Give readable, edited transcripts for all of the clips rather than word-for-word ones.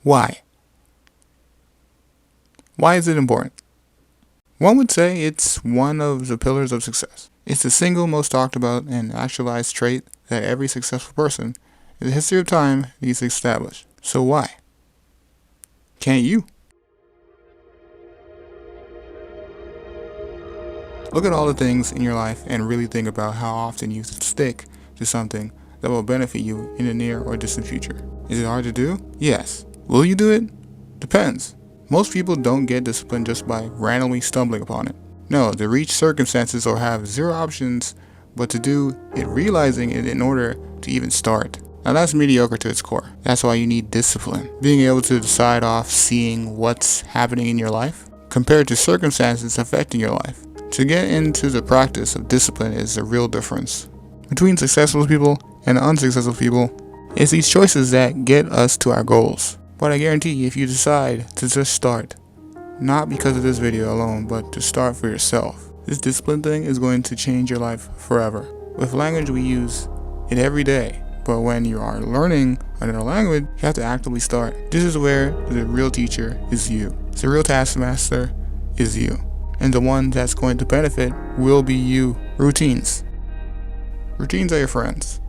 Why? Why is it important? One would say it's one of the pillars of success. It's the single most talked about and actualized trait that every successful person in the history of time needs to establish. So why? Can't you? Look at all the things in your life and really think about how often you stick to something that will benefit you in the near or distant future. Is it hard to do? Yes. Will you do it? Depends. Most people don't get disciplined just by randomly stumbling upon it. No, they reach circumstances or have zero options but to do it, realizing it in order to even start. Now that's mediocre to its core. That's why you need discipline. Being able to decide off seeing what's happening in your life compared to circumstances affecting your life. To get into the practice of discipline is the real difference between successful people and unsuccessful people. It's these choices that get us to our goals. But I guarantee you, if you decide to just start, not because of this video alone, but to start for yourself, this discipline thing is going to change your life forever. With language, we use it every day, but when you are learning another language, you have to actively start. This is where the real teacher is you. The real taskmaster is you. And the one that's going to benefit will be you. Routines. Routines are your friends.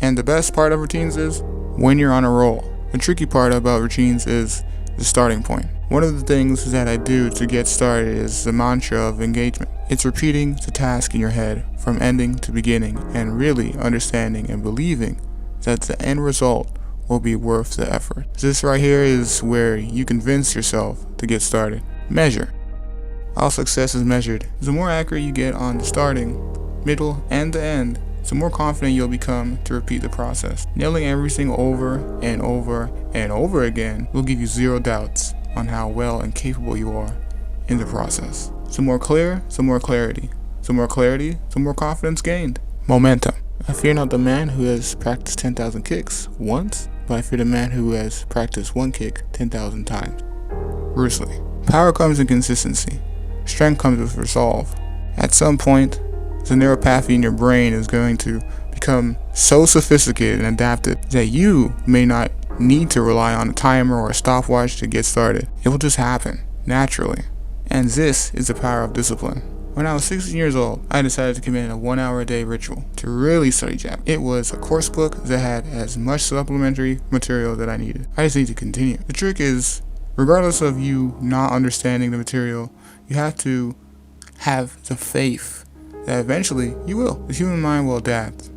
And the best part of routines is when you're on a roll. The tricky part about routines is the starting point. One of the things that I do to get started is the mantra of engagement. It's repeating the task in your head from ending to beginning and really understanding and believing that the end result will be worth the effort. This right here is where you convince yourself to get started. Measure. All success is measured. The more accurate you get on the starting, middle, and the end, the more confident you'll become to repeat the process. Nailing everything over and over and over again will give you zero doubts on how well and capable you are in the process. The more clear, the more clarity. The more clarity, the more confidence gained. Momentum. I fear not the man who has practiced 10,000 kicks once, but I fear the man who has practiced one kick 10,000 times. Bruce Lee. Power comes in consistency. Strength comes with resolve. At some point, the neuropathy in your brain is going to become so sophisticated and adapted that you may not need to rely on a timer or a stopwatch to get started. It will just happen, naturally. And this is the power of discipline. When I was 16 years old, I decided to commit a 1 hour a day ritual to really study Japanese. It was a course book that had as much supplementary material that I needed. I just need to continue. The trick is, regardless of you not understanding the material, you have to have the faith that eventually you will. The human mind will adapt.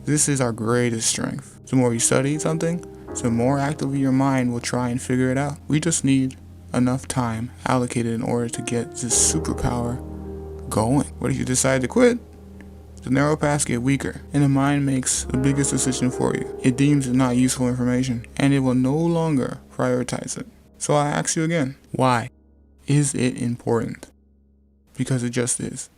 This is our greatest strength. The more you study something, the more actively your mind will try and figure it out. We just need enough time allocated in order to get this superpower going. What if you decide to quit? The neural paths get weaker, and the mind makes the biggest decision for you. It deems it not useful information, and it will no longer prioritize it. So I ask you again, why is it important? Because it just is.